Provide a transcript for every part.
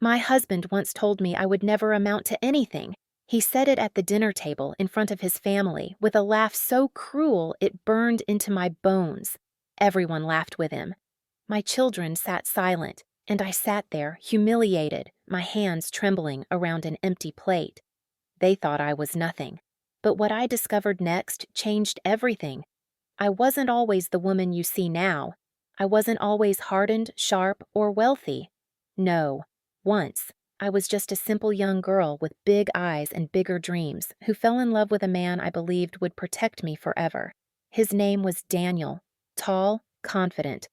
My husband once told me I would never amount to anything. He said it at the dinner table in front of his family with a laugh so cruel it burned into my bones. Everyone laughed with him. My children sat silent, and I sat there, humiliated, my hands trembling around an empty plate. They thought I was nothing. But what I discovered next changed everything. I wasn't always the woman you see now. I wasn't always hardened, sharp, or wealthy. No, once, I was just a simple young girl with big eyes and bigger dreams who fell in love with a man I believed would protect me forever. His name was Daniel, tall, confident,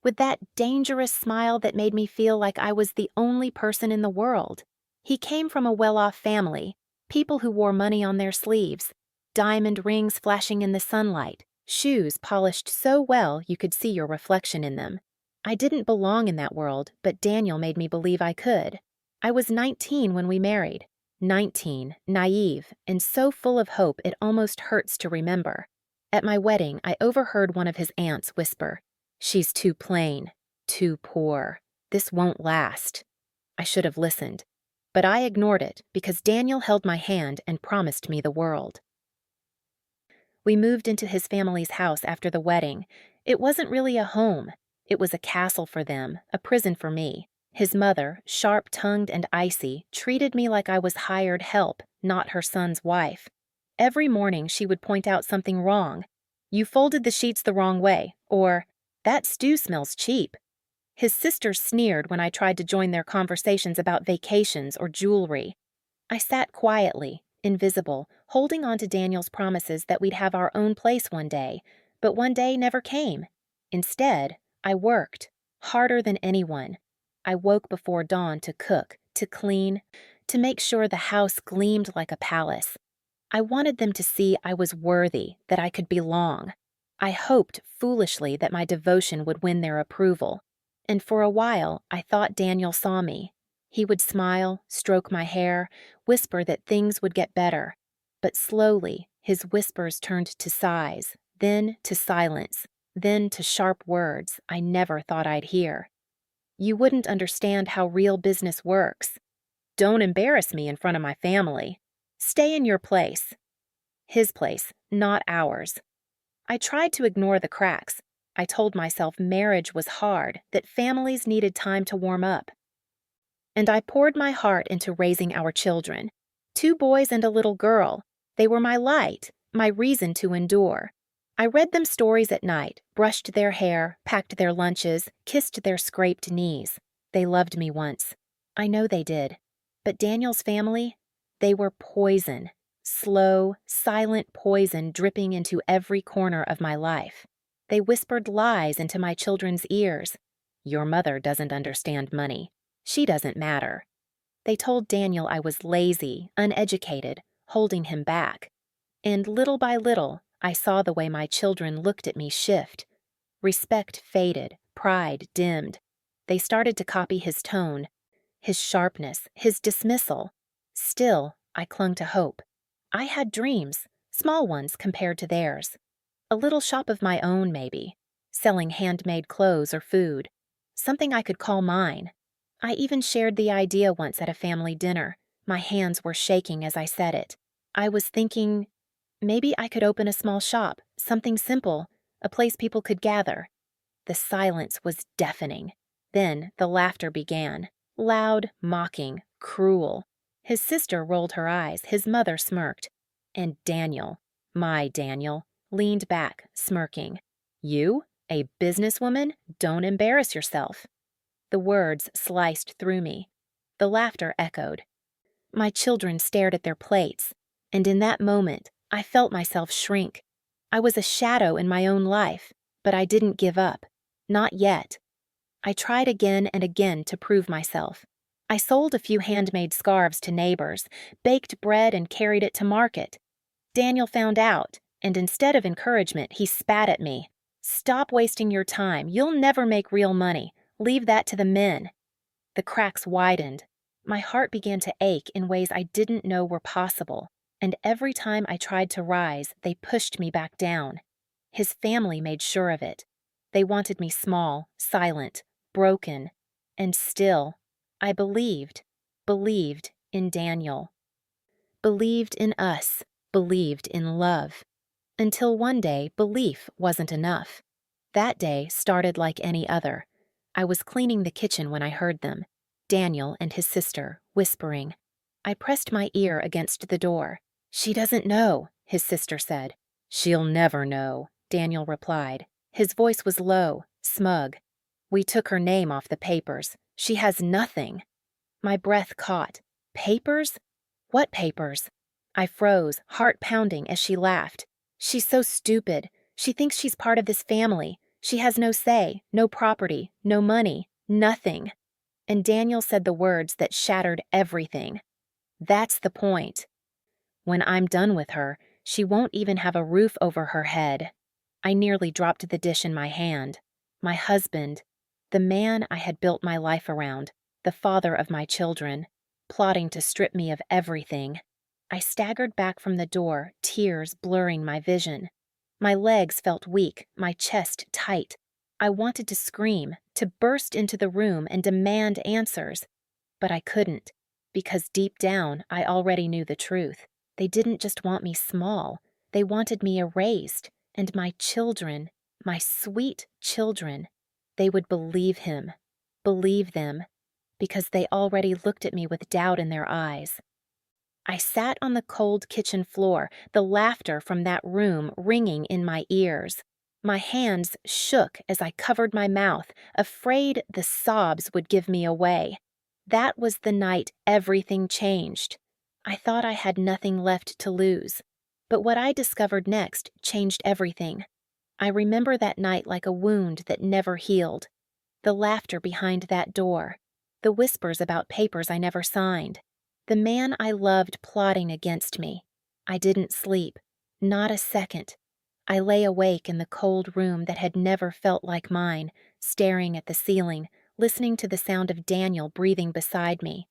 with that dangerous smile that made me feel like I was the only person in the world. He came from a well-off family, people who wore money on their sleeves, diamond rings flashing in the sunlight, shoes polished so well you could see your reflection in them. I didn't belong in that world, but Daniel made me believe I could. I was 19 when we married. 19, naive, and so full of hope it almost hurts to remember. At my wedding, I overheard one of his aunts whisper, "She's too plain, too poor. This won't last." I should have listened, but I ignored it because Daniel held my hand and promised me the world. We moved into his family's house after the wedding. It wasn't really a home. It was a castle for them, a prison for me. His mother, sharp-tongued and icy, treated me like I was hired help, not her son's wife. Every morning she would point out something wrong. "You folded the sheets the wrong way," or "That stew smells cheap." His sisters sneered when I tried to join their conversations about vacations or jewelry. I sat quietly, invisible, holding on to Daniel's promises that we'd have our own place one day, but one day never came. Instead, I worked, harder than anyone. I woke before dawn to cook, to clean, to make sure the house gleamed like a palace. I wanted them to see I was worthy, that I could belong. I hoped foolishly that my devotion would win their approval. And for a while, I thought Daniel saw me. He would smile, stroke my hair, whisper that things would get better. But slowly, his whispers turned to sighs, then to silence, then to sharp words I never thought I'd hear. "You wouldn't understand how real business works. Don't embarrass me in front of my family. Stay in your place." His place, not ours. I tried to ignore the cracks. I told myself marriage was hard, that families needed time to warm up. And I poured my heart into raising our children. 2 boys and a little girl. They were my light, my reason to endure. I read them stories at night, brushed their hair, packed their lunches, kissed their scraped knees. They loved me once. I know they did. But Daniel's family, they were poison. Slow, silent poison dripping into every corner of my life. They whispered lies into my children's ears. "Your mother doesn't understand money. She doesn't matter." They told Daniel I was lazy, uneducated, holding him back. And little by little, I saw the way my children looked at me shift. Respect faded, pride dimmed. They started to copy his tone, his sharpness, his dismissal. Still, I clung to hope. I had dreams, small ones compared to theirs. A little shop of my own, maybe, selling handmade clothes or food, something I could call mine. I even shared the idea once at a family dinner. My hands were shaking as I said it. I was thinking, maybe I could open a small shop, something simple, a place people could gather. The silence was deafening. Then the laughter began, loud, mocking, cruel. His sister rolled her eyes, his mother smirked. And Daniel, my Daniel, leaned back, smirking. "You, a businesswoman? Don't embarrass yourself." The words sliced through me. The laughter echoed. My children stared at their plates, and in that moment, I felt myself shrink. I was a shadow in my own life, but I didn't give up. Not yet. I tried again and again to prove myself. I sold a few handmade scarves to neighbors, baked bread and carried it to market. Daniel found out, and instead of encouragement, he spat at me. "Stop wasting your time. You'll never make real money. Leave that to the men." The cracks widened. My heart began to ache in ways I didn't know were possible, and every time I tried to rise, they pushed me back down. His family made sure of it. They wanted me small, silent, broken, and still, I believed in Daniel, believed in us, believed in love. Until one day, belief wasn't enough. That day started like any other. I was cleaning the kitchen when I heard them, Daniel and his sister, whispering. I pressed my ear against the door. "She doesn't know," his sister said. "She'll never know," Daniel replied. His voice was low, smug. "We took her name off the papers. She has nothing." My breath caught. Papers? What papers? I froze, heart pounding, as she laughed. "She's so stupid. She thinks she's part of this family. She has no say, no property, no money, nothing." And Daniel said the words that shattered everything. "That's the point. When I'm done with her, she won't even have a roof over her head." I nearly dropped the dish in my hand. My husband, the man I had built my life around, the father of my children, plotting to strip me of everything. I staggered back from the door, tears blurring my vision. My legs felt weak, my chest tight. I wanted to scream, to burst into the room and demand answers. But I couldn't, because deep down I already knew the truth. They didn't just want me small, they wanted me erased, and my children, my sweet children, they would believe him, believe them, because they already looked at me with doubt in their eyes. I sat on the cold kitchen floor, the laughter from that room ringing in my ears. My hands shook as I covered my mouth, afraid the sobs would give me away. That was the night everything changed. I thought I had nothing left to lose. But what I discovered next changed everything. I remember that night like a wound that never healed. The laughter behind that door. The whispers about papers I never signed. The man I loved plotting against me. I didn't sleep. Not a second. I lay awake in the cold room that had never felt like mine, staring at the ceiling, listening to the sound of Daniel breathing beside me.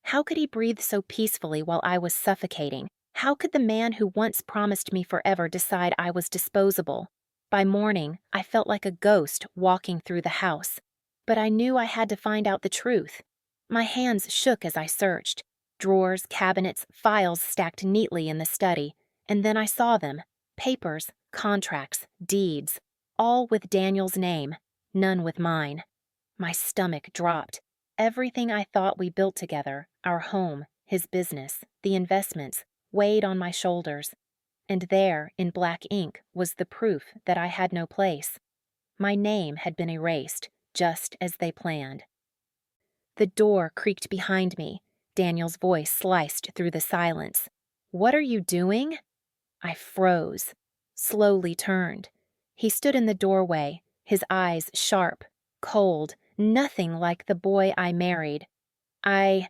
How could he breathe so peacefully while I was suffocating? How could the man who once promised me forever decide I was disposable? By morning, I felt like a ghost walking through the house. But I knew I had to find out the truth. My hands shook as I searched. Drawers, cabinets, files stacked neatly in the study. And then I saw them. Papers, contracts, deeds. All with Daniel's name, none with mine. My stomach dropped. Everything I thought we built together, our home, his business, the investments, weighed on my shoulders. And there, in black ink, was the proof that I had no place. My name had been erased, just as they planned. The door creaked behind me. Daniel's voice sliced through the silence. "What are you doing?" I froze, slowly turned. He stood in the doorway, his eyes sharp, cold, nothing like the boy I married. I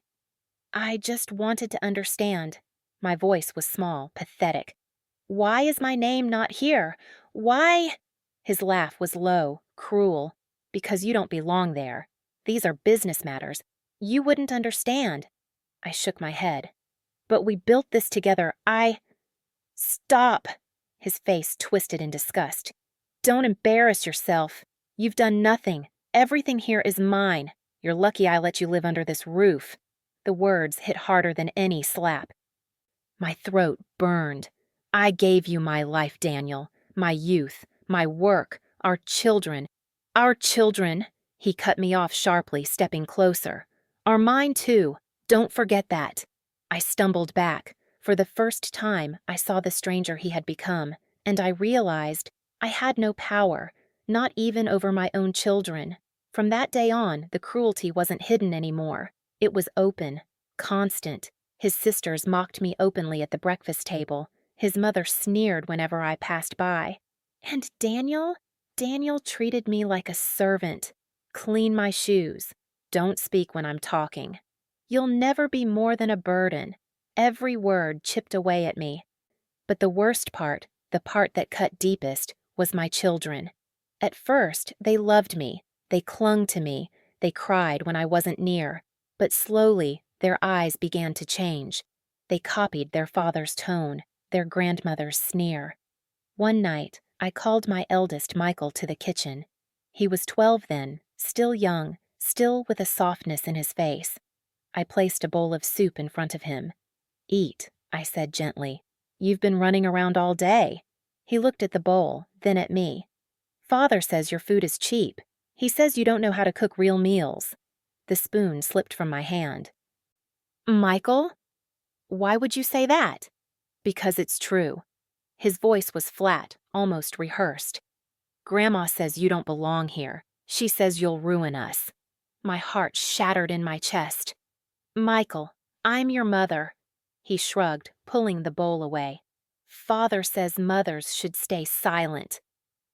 just wanted to understand. My voice was small, pathetic. "Why is my name not here? Why?" His laugh was low, cruel. "Because you don't belong there. These are business matters. You wouldn't understand." I shook my head. "But we built this together. Stop!" His face twisted in disgust. "Don't embarrass yourself. You've done nothing. Everything here is mine. You're lucky I let you live under this roof." The words hit harder than any slap. My throat burned. "I gave you my life, Daniel. My youth, my work, our children. Our children," he cut me off sharply, stepping closer. "Are mine too. Don't forget that." I stumbled back. For the first time, I saw the stranger he had become, and I realized I had no power, not even over my own children. From that day on, the cruelty wasn't hidden anymore. It was open, constant. His sisters mocked me openly at the breakfast table. His mother sneered whenever I passed by. And Daniel treated me like a servant. "Clean my shoes. Don't speak when I'm talking. You'll never be more than a burden." Every word chipped away at me. But the worst part, the part that cut deepest, was my children. At first, they loved me. They clung to me. They cried when I wasn't near. But slowly, their eyes began to change. They copied their father's tone, their grandmother's sneer. One night, I called my eldest Michael to the kitchen. He was 12 then, still young, still with a softness in his face. I placed a bowl of soup in front of him. "Eat," I said gently. "You've been running around all day." He looked at the bowl, then at me. "Father says your food is cheap. He says you don't know how to cook real meals." The spoon slipped from my hand. "Michael? Why would you say that?" "Because it's true." His voice was flat, almost rehearsed. "Grandma says you don't belong here. She says you'll ruin us." My heart shattered in my chest. "Michael, I'm your mother." He shrugged, pulling the bowl away. "Father says mothers should stay silent."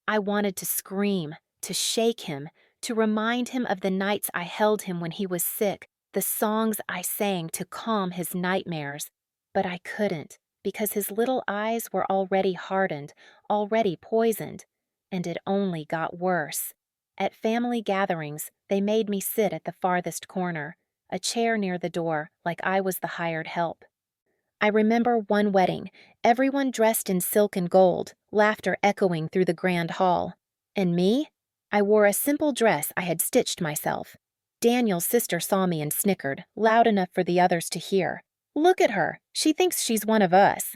I wanted to scream, to shake him, to remind him of the nights I held him when he was sick, the songs I sang to calm his nightmares. But I couldn't, because his little eyes were already hardened, already poisoned. And it only got worse. At family gatherings, they made me sit at the farthest corner, a chair near the door, like I was the hired help. I remember one wedding, everyone dressed in silk and gold, laughter echoing through the grand hall. And me? I wore a simple dress I had stitched myself. Daniel's sister saw me and snickered, loud enough for the others to hear. "Look at her. She thinks she's one of us."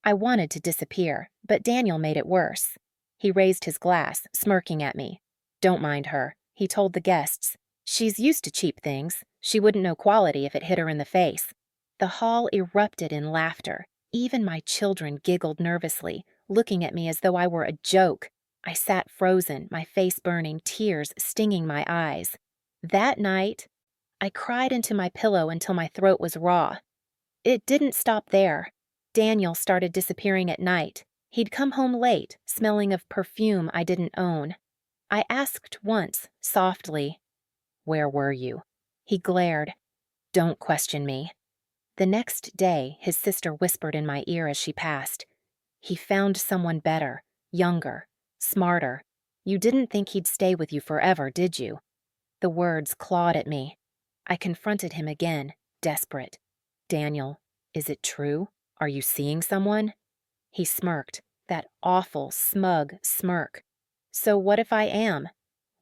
I wanted to disappear, but Daniel made it worse. He raised his glass, smirking at me. "Don't mind her," he told the guests. "She's used to cheap things. She wouldn't know quality if it hit her in the face." The hall erupted in laughter. Even my children giggled nervously, looking at me as though I were a joke. I sat frozen, my face burning, tears stinging my eyes. That night, I cried into my pillow until my throat was raw. It didn't stop there. Daniel started disappearing at night. He'd come home late, smelling of perfume I didn't own. I asked once, softly, "Where were you?" He glared. "Don't question me." The next day, his sister whispered in my ear as she passed, "He found someone better, younger, smarter. You didn't think he'd stay with you forever, did you?" The words clawed at me. I confronted him again, desperate. "Daniel, is it true? Are you seeing someone?" He smirked, that awful, smug smirk. "So what if I am?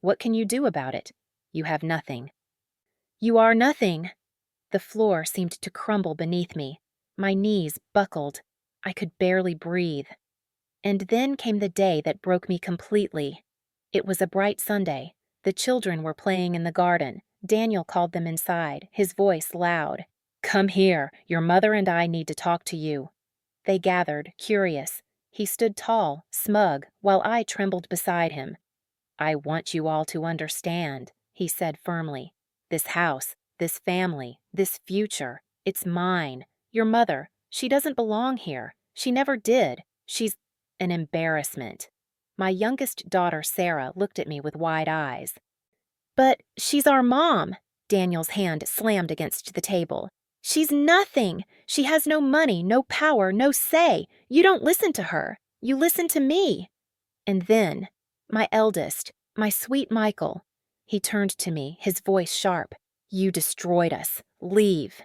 What can you do about it? You have nothing." "You are nothing." The floor seemed to crumble beneath me. My knees buckled. I could barely breathe. And then came the day that broke me completely. It was a bright Sunday. The children were playing in the garden. Daniel called them inside, his voice loud. "Come here. Your mother and I need to talk to you." They gathered, curious. He stood tall, smug, while I trembled beside him. "I want you all to understand," he said firmly. "This house, this family, this future, it's mine. Your mother, she doesn't belong here. She never did. She's an embarrassment." My youngest daughter, Sarah, looked at me with wide eyes. "But she's our mom." Daniel's hand slammed against the table. "She's nothing. She has no money, no power, no say. You don't listen to her. You listen to me." And then, my eldest, my sweet Michael. He turned to me, his voice sharp. "You destroyed us. Leave."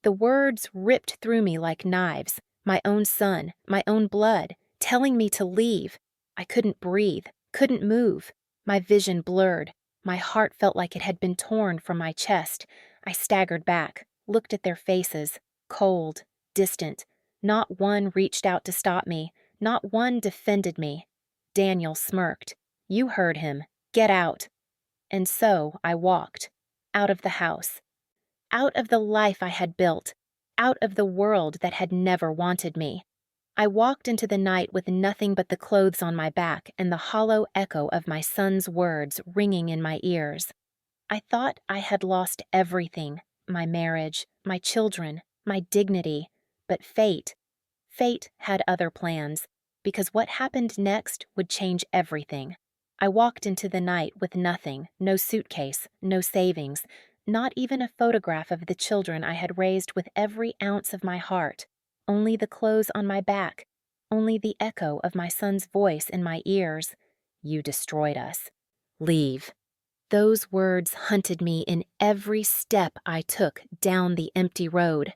The words ripped through me like knives. My own son, my own blood, telling me to leave. I couldn't breathe, couldn't move. My vision blurred. My heart felt like it had been torn from my chest. I staggered back, looked at their faces, cold, distant. Not one reached out to stop me. Not one defended me. Daniel smirked. "You heard him. Get out." And so I walked. Out of the house. Out of the life I had built. Out of the world that had never wanted me. I walked into the night with nothing but the clothes on my back and the hollow echo of my son's words ringing in my ears. I thought I had lost everything, my marriage, my children, my dignity, but fate had other plans, because what happened next would change everything. I walked into the night with nothing, no suitcase, no savings, not even a photograph of the children I had raised with every ounce of my heart, only the clothes on my back, only the echo of my son's voice in my ears. "You destroyed us. Leave." Those words hunted me in every step I took down the empty road.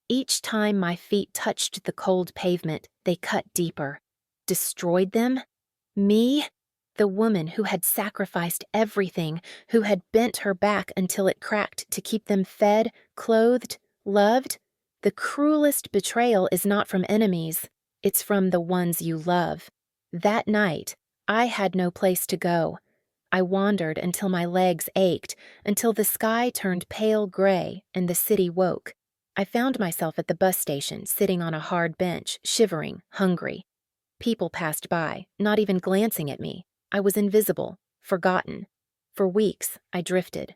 Each time my feet touched the cold pavement, they cut deeper. Destroyed them? Me? The woman who had sacrificed everything, who had bent her back until it cracked to keep them fed, clothed, loved. The cruelest betrayal is not from enemies, it's from the ones you love. That night, I had no place to go. I wandered until my legs ached, until the sky turned pale gray and the city woke. I found myself at the bus station, sitting on a hard bench, shivering, hungry. People passed by, not even glancing at me. I was invisible, forgotten. For weeks, I drifted.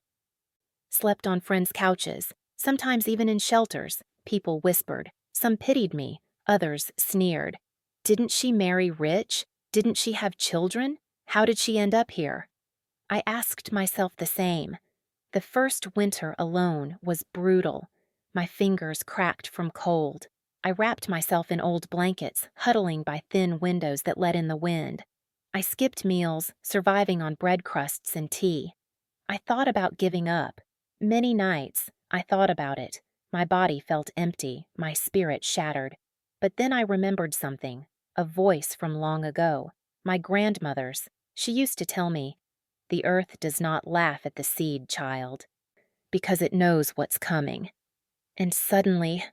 Slept on friends' couches, sometimes even in shelters. People whispered. Some pitied me, others sneered. Didn't she marry rich? Didn't she have children? How did she end up here? I asked myself the same. The first winter alone was brutal. My fingers cracked from cold. I wrapped myself in old blankets, huddling by thin windows that let in the wind. I skipped meals, surviving on bread crusts and tea. I thought about giving up. Many nights, I thought about it. My body felt empty, my spirit shattered. But then I remembered something, a voice from long ago, my grandmother's. She used to tell me, "The earth does not laugh at the seed, child, because it knows what's coming." And suddenly,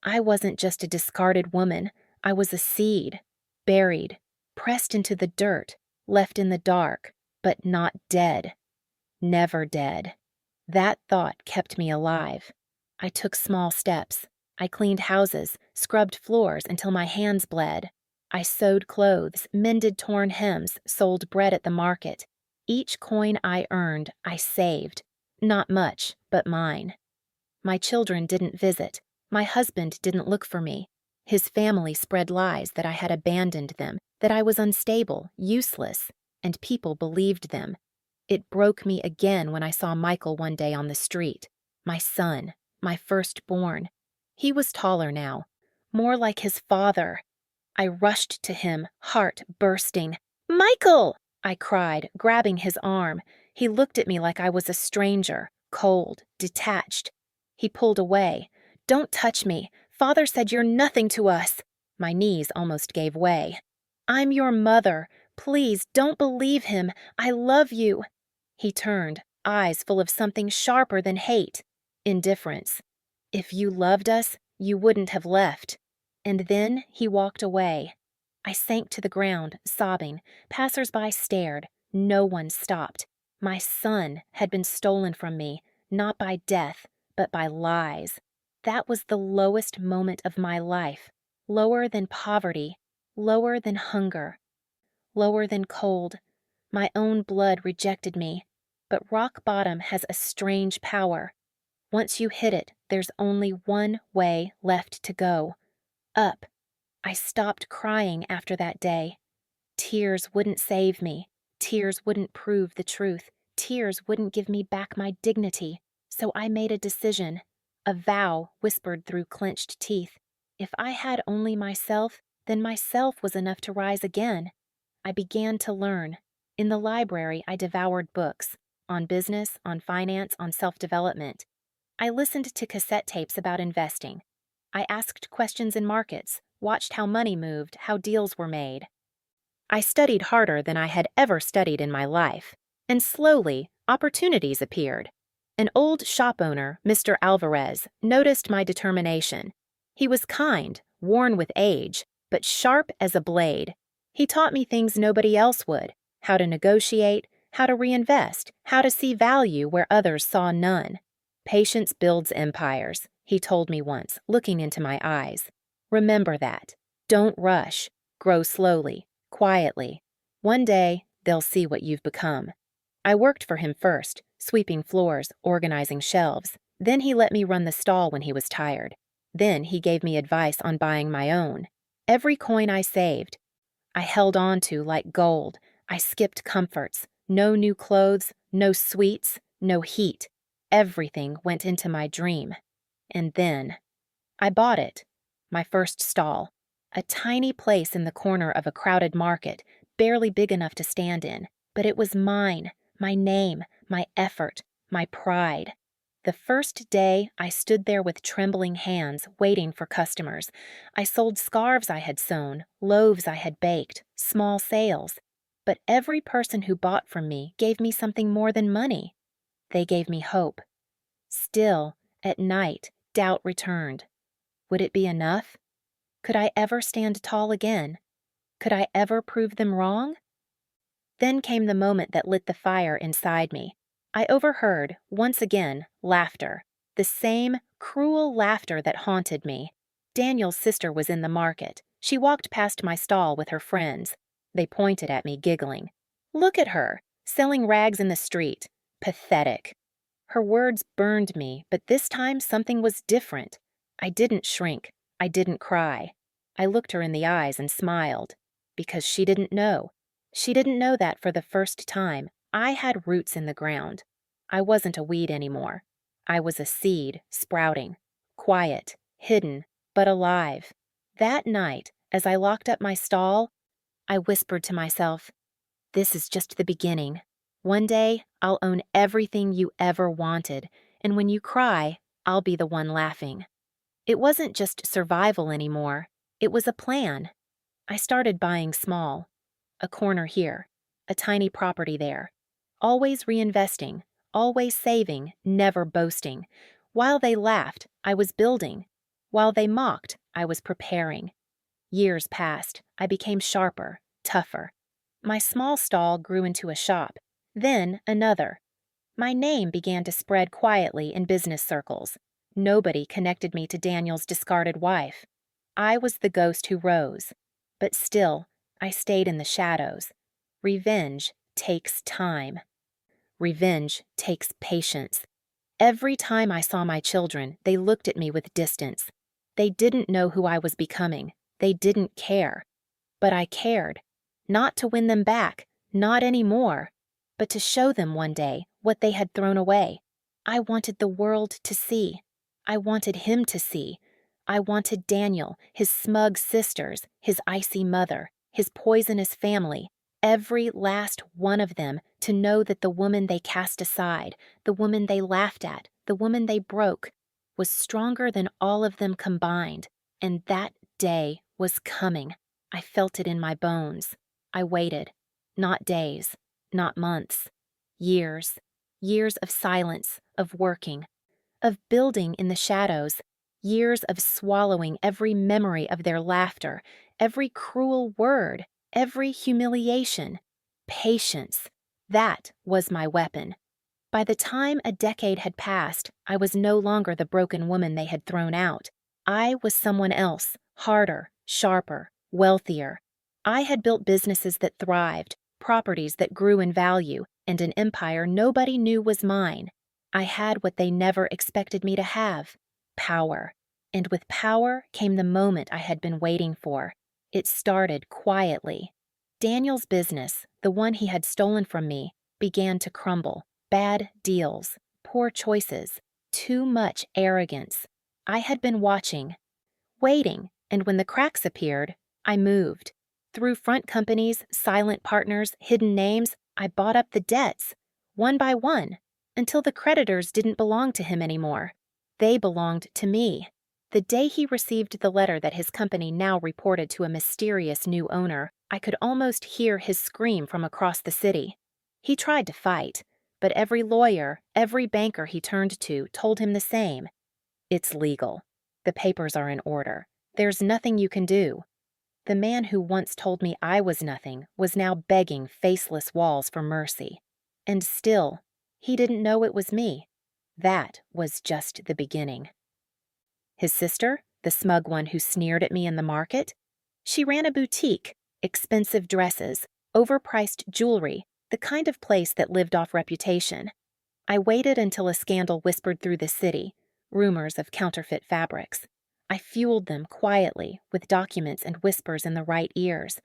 I wasn't just a discarded woman. I was a seed, buried, pressed into the dirt, left in the dark, but not dead. Never dead. That thought kept me alive. I took small steps. I cleaned houses, scrubbed floors until my hands bled. I sewed clothes, mended torn hems, sold bread at the market. Each coin I earned, I saved. Not much, but mine. My children didn't visit. My husband didn't look for me. His family spread lies that I had abandoned them, that I was unstable, useless, and people believed them. It broke me again when I saw Michael one day on the street. My son, my firstborn. He was taller now, more like his father. I rushed to him, heart bursting. "Michael!" I cried, grabbing his arm. He looked at me like I was a stranger, cold, detached. He pulled away. "Don't touch me. Father said you're nothing to us." My knees almost gave way. "I'm your mother. Please don't believe him. I love you." He turned, eyes full of something sharper than hate. Indifference. "If you loved us, you wouldn't have left." And then he walked away. I sank to the ground, sobbing. Passers-by stared. No one stopped. My son had been stolen from me, not by death, but by lies. That was the lowest moment of my life. Lower than poverty. Lower than hunger. Lower than cold. My own blood rejected me. But rock bottom has a strange power. Once you hit it, there's only one way left to go. Up. I stopped crying after that day. Tears wouldn't save me. Tears wouldn't prove the truth. Tears wouldn't give me back my dignity. So I made a decision, a vow whispered through clenched teeth. If I had only myself, then myself was enough to rise again. I began to learn. In the library, I devoured books on business, on finance, on self-development. I listened to cassette tapes about investing. I asked questions in markets, watched how money moved, how deals were made. I studied harder than I had ever studied in my life, and slowly, opportunities appeared. An old shop owner, Mr. Alvarez, noticed my determination. He was kind, worn with age, but sharp as a blade. He taught me things nobody else would: how to negotiate, how to reinvest, how to see value where others saw none. "Patience builds empires," he told me once, looking into my eyes. "Remember that. Don't rush. Grow slowly, quietly. One day, they'll see what you've become." I worked for him first, sweeping floors, organizing shelves. Then he let me run the stall when he was tired. Then he gave me advice on buying my own. Every coin I saved, I held on to like gold. I skipped comforts. No new clothes, no sweets, no heat. Everything went into my dream. And then I bought it. My first stall. A tiny place in the corner of a crowded market, barely big enough to stand in. But it was mine, my name, my effort, my pride. The first day, I stood there with trembling hands, waiting for customers. I sold scarves I had sewn, loaves I had baked, small sales. But every person who bought from me gave me something more than money. They gave me hope. Still, at night, doubt returned. Would it be enough? Could I ever stand tall again? Could I ever prove them wrong? Then came the moment that lit the fire inside me. I overheard, once again, laughter. The same cruel laughter that haunted me. Daniel's sister was in the market. She walked past my stall with her friends. They pointed at me, giggling. Look at her, selling rags in the street. Pathetic. Her words burned me, but this time something was different. I didn't shrink. I didn't cry. I looked her in the eyes and smiled. Because she didn't know. She didn't know that for the first time, I had roots in the ground. I wasn't a weed anymore. I was a seed sprouting, quiet, hidden, but alive. That night, as I locked up my stall, I whispered to myself, "This is just the beginning. One day, I'll own everything you ever wanted, and when you cry, I'll be the one laughing." It wasn't just survival anymore. It was a plan. I started buying small. A corner here, a tiny property there. Always reinvesting, always saving, never boasting. While they laughed, I was building. While they mocked, I was preparing. Years passed. I became sharper, tougher. My small stall grew into a shop, then another. My name began to spread quietly in business circles. Nobody connected me to Daniel's discarded wife. I was the ghost who rose. But still, I stayed in the shadows. Revenge takes time. Revenge takes patience. Every time I saw my children, they looked at me with distance. They didn't know who I was becoming. They didn't care. But I cared. Not to win them back, not anymore, but to show them one day what they had thrown away. I wanted the world to see. I wanted him to see. I wanted Daniel, his smug sisters, his icy mother, his poisonous family, every last one of them to know that the woman they cast aside, the woman they laughed at, the woman they broke, was stronger than all of them combined. And that day was coming. I felt it in my bones. I waited. Not days, not months. Years. Years of silence, of working, of building in the shadows. Years of swallowing every memory of their laughter, every cruel word, every humiliation. Patience. That was my weapon. By the time a decade had passed, I was no longer the broken woman they had thrown out. I was someone else, harder, sharper, wealthier. I had built businesses that thrived, properties that grew in value, and an empire nobody knew was mine. I had what they never expected me to have. Power. And with power came the moment I had been waiting for. It started quietly. Daniel's business, the one he had stolen from me, began to crumble. Bad deals, poor choices, too much arrogance. I had been watching, waiting, and when the cracks appeared, I moved. Through front companies, silent partners, hidden names, I bought up the debts, one by one, until the creditors didn't belong to him anymore. They belonged to me. The day he received the letter that his company now reported to a mysterious new owner, I could almost hear his scream from across the city. He tried to fight, but every lawyer, every banker he turned to told him the same. It's legal. The papers are in order. There's nothing you can do. The man who once told me I was nothing was now begging faceless walls for mercy. And still, he didn't know it was me. That was just the beginning. His sister, the smug one who sneered at me in the market, she ran a boutique, expensive dresses, overpriced jewelry, the kind of place that lived off reputation. I waited until a scandal whispered through the city, rumors of counterfeit fabrics. I fueled them quietly with documents and whispers in the right ears.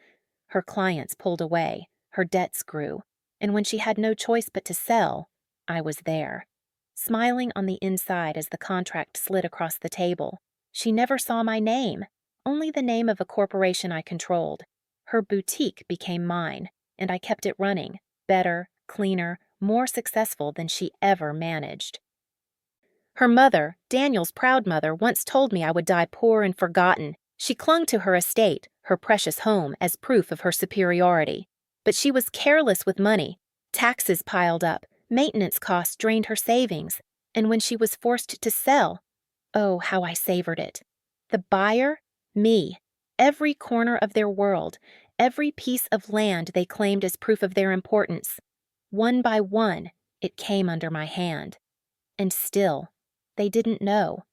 Her clients pulled away, her debts grew, and when she had no choice but to sell, I was there. Smiling on the inside as the contract slid across the table. She never saw my name, only the name of a corporation I controlled. Her boutique became mine, and I kept it running, better, cleaner, more successful than she ever managed. Her mother, Daniel's proud mother, once told me I would die poor and forgotten. She clung to her estate, her precious home, as proof of her superiority. But she was careless with money. Taxes piled up, maintenance costs drained her savings, and when she was forced to sell, oh, how I savored it. The buyer? Me. Every corner of their world, every piece of land they claimed as proof of their importance. One by one, it came under my hand. And still, they didn't know.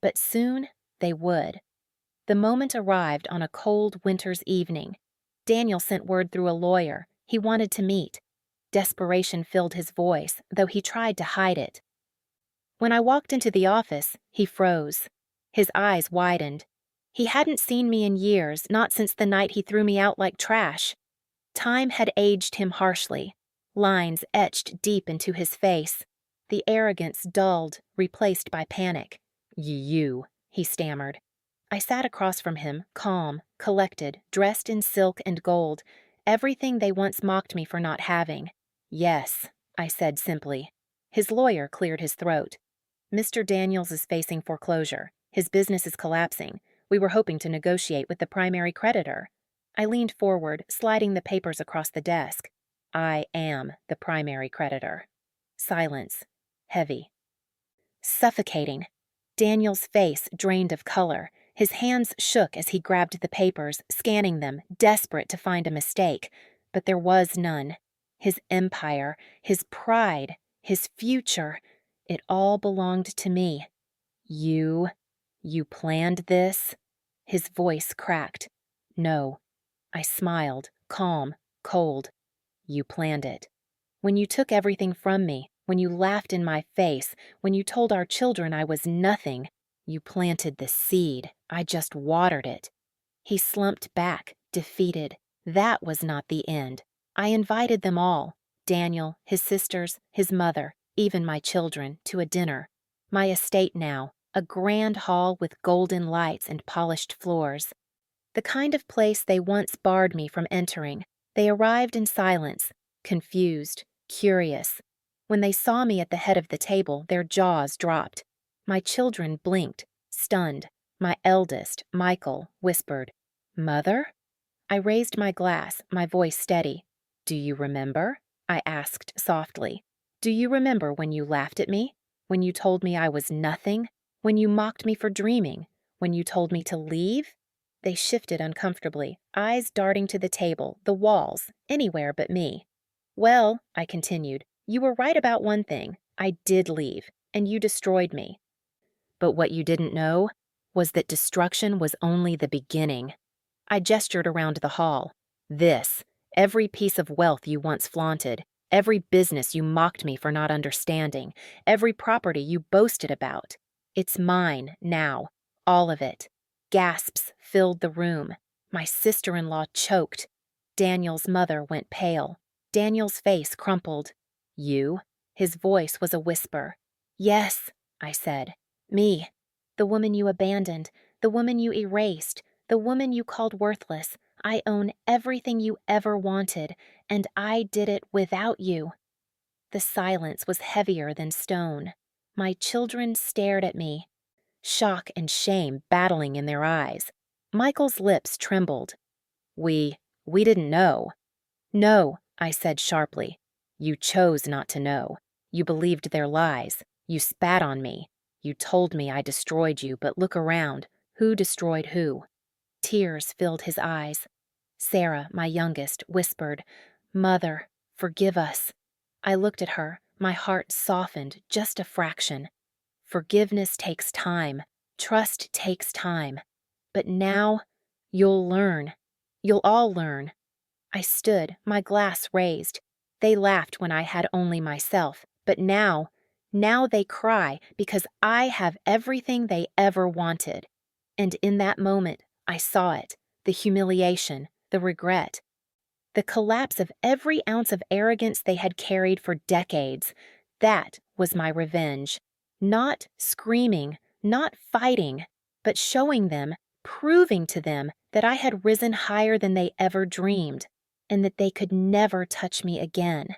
But soon, they would. The moment arrived on a cold winter's evening. Daniel sent word through a lawyer. He wanted to meet. Desperation filled his voice, though he tried to hide it. When I walked into the office, he froze. His eyes widened. He hadn't seen me in years, not since the night he threw me out like trash. Time had aged him harshly. Lines etched deep into his face. The arrogance dulled, replaced by panic. You, he stammered. I sat across from him, calm, collected, dressed in silk and gold, everything they once mocked me for not having. Yes, I said simply. His lawyer cleared his throat. Mr. Daniels is facing foreclosure. His business is collapsing. We were hoping to negotiate with the primary creditor. I leaned forward, sliding the papers across the desk. I am the primary creditor. Silence. Heavy. Suffocating. Daniel's face drained of color. His hands shook as he grabbed the papers, scanning them, desperate to find a mistake. But there was none. His empire, his pride, his future, it all belonged to me. You planned this? His voice cracked. No. I smiled, calm, cold. You planned it. When you took everything from me, when you laughed in my face, when you told our children I was nothing, you planted the seed. I just watered it. He slumped back, defeated. That was not the end. I invited them all, Daniel, his sisters, his mother, even my children, to a dinner. My estate now, a grand hall with golden lights and polished floors. The kind of place they once barred me from entering. They arrived in silence, confused, curious. When they saw me at the head of the table, their jaws dropped. My children blinked, stunned. My eldest, Michael, whispered, "Mother?" I raised my glass, my voice steady. "Do you remember?" I asked softly. "Do you remember when you laughed at me? When you told me I was nothing? When you mocked me for dreaming? When you told me to leave?" They shifted uncomfortably, eyes darting to the table, the walls, anywhere but me. "Well," I continued, "you were right about one thing. I did leave, and you destroyed me. But what you didn't know was that destruction was only the beginning." I gestured around the hall. "This, every piece of wealth you once flaunted, every business you mocked me for not understanding, every property you boasted about. It's mine now, all of it." Gasps filled the room. My sister-in-law choked. Daniel's mother went pale. Daniel's face crumpled. "You?" His voice was a whisper. "Yes," I said. "Me. The woman you abandoned, the woman you erased, the woman you called worthless. I own everything you ever wanted, and I did it without you." The silence was heavier than stone. My children stared at me, shock and shame battling in their eyes. Michael's lips trembled. We didn't know." "No," I said sharply. "You chose not to know. You believed their lies. You spat on me. You told me I destroyed you, but look around. Who destroyed who?" Tears filled his eyes. Sarah, my youngest, whispered, "Mother, forgive us." I looked at her, my heart softened just a fraction. Forgiveness takes time. Trust takes time. But now, you'll learn. You'll all learn. I stood, my glass raised. They laughed when I had only myself, but now they cry because I have everything they ever wanted. And in that moment, I saw it, the humiliation, the regret, the collapse of every ounce of arrogance they had carried for decades. That was my revenge. Not screaming, not fighting, but showing them, proving to them that I had risen higher than they ever dreamed, and that they could never touch me again.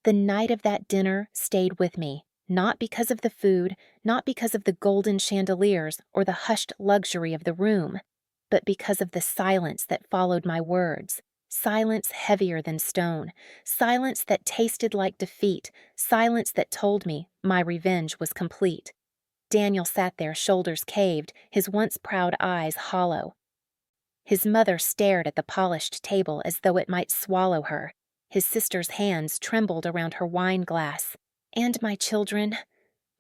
The night of that dinner stayed with me, not because of the food, not because of the golden chandeliers or the hushed luxury of the room, but because of the silence that followed my words. Silence heavier than stone, silence that tasted like defeat, silence that told me my revenge was complete. Daniel sat there, shoulders caved, his once proud eyes hollow. His mother stared at the polished table as though it might swallow her. His sister's hands trembled around her wine glass. And my children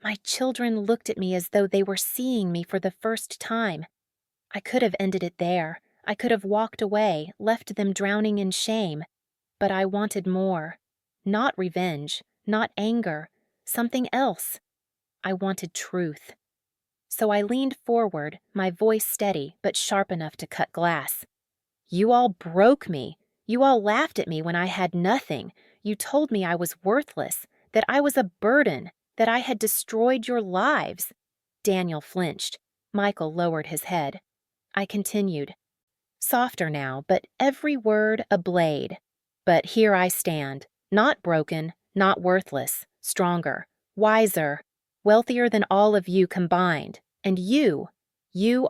looked at me as though they were seeing me for the first time. I could have ended it there. I could have walked away, left them drowning in shame. But I wanted more. Not revenge, not anger, something else. I wanted truth. So I leaned forward, my voice steady but sharp enough to cut glass. You all broke me. You all laughed at me when I had nothing. You told me I was worthless, that I was a burden, that I had destroyed your lives. Daniel flinched. Michael lowered his head. I continued. Softer now, but every word a blade. But here I stand, not broken, not worthless, stronger, wiser, wealthier than all of you combined. And you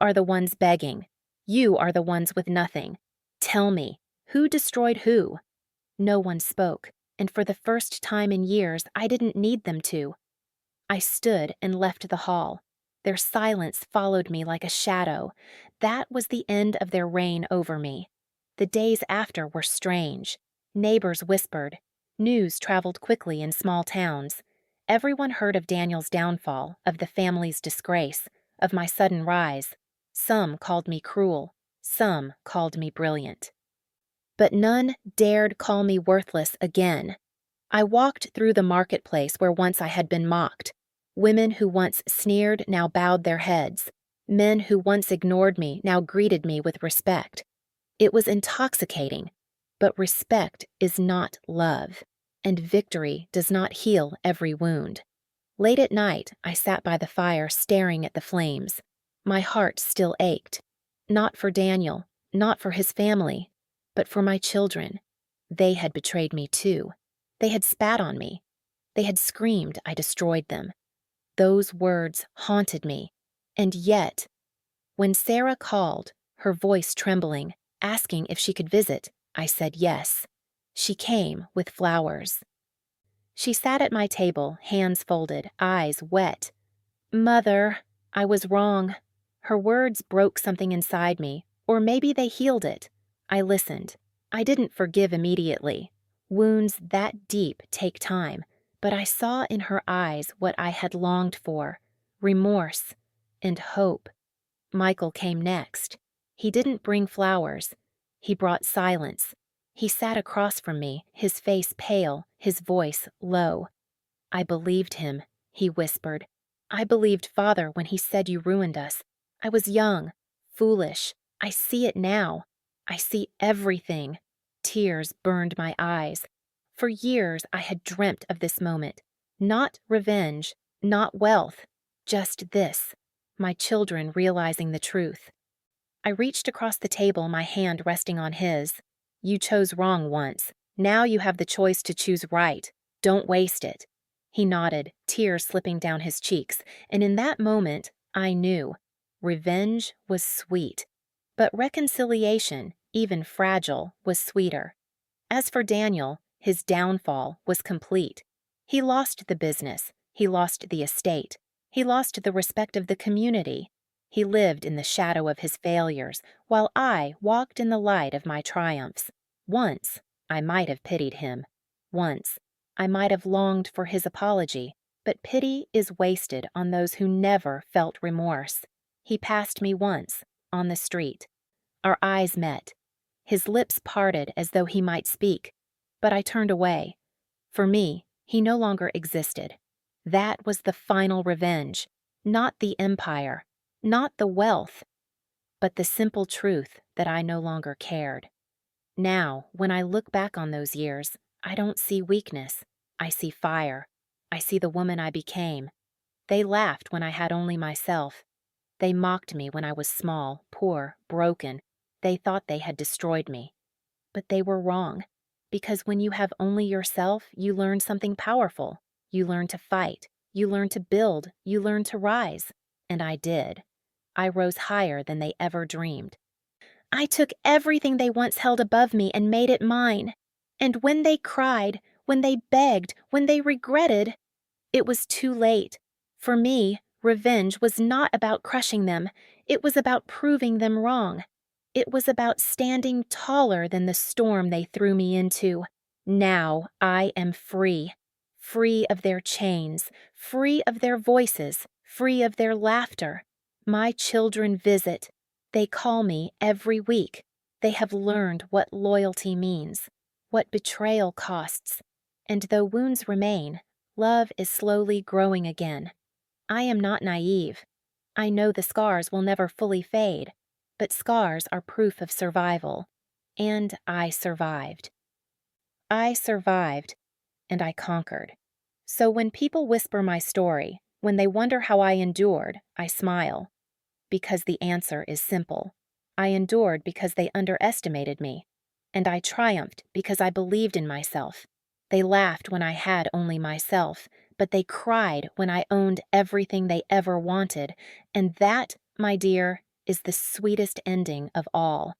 are the ones begging. You are the ones with nothing. Tell me, who destroyed who? No one spoke, and for the first time in years, I didn't need them to. I stood and left the hall. Their silence followed me like a shadow. That was the end of their reign over me. The days after were strange. Neighbors whispered. News traveled quickly in small towns. Everyone heard of Daniel's downfall, of the family's disgrace, of my sudden rise. Some called me cruel. Some called me brilliant. But none dared call me worthless again. I walked through the marketplace where once I had been mocked. Women who once sneered now bowed their heads. Men who once ignored me now greeted me with respect. It was intoxicating, but respect is not love, and victory does not heal every wound. Late at night, I sat by the fire staring at the flames. My heart still ached. Not for Daniel, not for his family, but for my children. They had betrayed me too. They had spat on me. They had screamed I destroyed them. Those words haunted me. And yet, when Sarah called, her voice trembling, asking if she could visit, I said yes. She came with flowers. She sat at my table, hands folded, eyes wet. Mother, I was wrong. Her words broke something inside me, or maybe they healed it. I listened. I didn't forgive immediately. Wounds that deep take time, but I saw in her eyes what I had longed for, remorse and hope. Michael came next. He didn't bring flowers. He brought silence. He sat across from me, his face pale, his voice low. I believed him, he whispered. I believed Father when he said you ruined us. I was young, foolish. I see it now. I see everything. Tears burned my eyes. For years I had dreamt of this moment. Not revenge, not wealth, just this. My children realizing the truth. I reached across the table, my hand resting on his. You chose wrong once. Now you have the choice to choose right. Don't waste it. He nodded, tears slipping down his cheeks, and in that moment, I knew. Revenge was sweet. But reconciliation, even fragile, was sweeter. As for Daniel, his downfall was complete. He lost the business. He lost the estate. He lost the respect of the community. He lived in the shadow of his failures, while I walked in the light of my triumphs. Once, I might have pitied him. Once, I might have longed for his apology, but pity is wasted on those who never felt remorse. He passed me once, on the street. Our eyes met. His lips parted as though he might speak, but I turned away. For me, he no longer existed. That was the final revenge, not the empire, not the wealth, but the simple truth that I no longer cared. Now, when I look back on those years, I don't see weakness. I see fire. I see the woman I became. They laughed when I had only myself. They mocked me when I was small, poor, broken. They thought they had destroyed me. But they were wrong, because when you have only yourself, you learn something powerful. You learn to fight. You learn to build. You learn to rise. And I did. I rose higher than they ever dreamed. I took everything they once held above me and made it mine. And when they cried, when they begged, when they regretted, it was too late. For me, revenge was not about crushing them. It was about proving them wrong. It was about standing taller than the storm they threw me into. Now I am free. Free of their chains, free of their voices, free of their laughter. My children visit. They call me every week. They have learned what loyalty means, what betrayal costs. And though wounds remain, love is slowly growing again. I am not naive. I know the scars will never fully fade, but scars are proof of survival. And I survived. I survived, and I conquered. So when people whisper my story, when they wonder how I endured, I smile. Because the answer is simple. I endured because they underestimated me. And I triumphed because I believed in myself. They laughed when I had only myself, but they cried when I owned everything they ever wanted. And that, my dear, is the sweetest ending of all.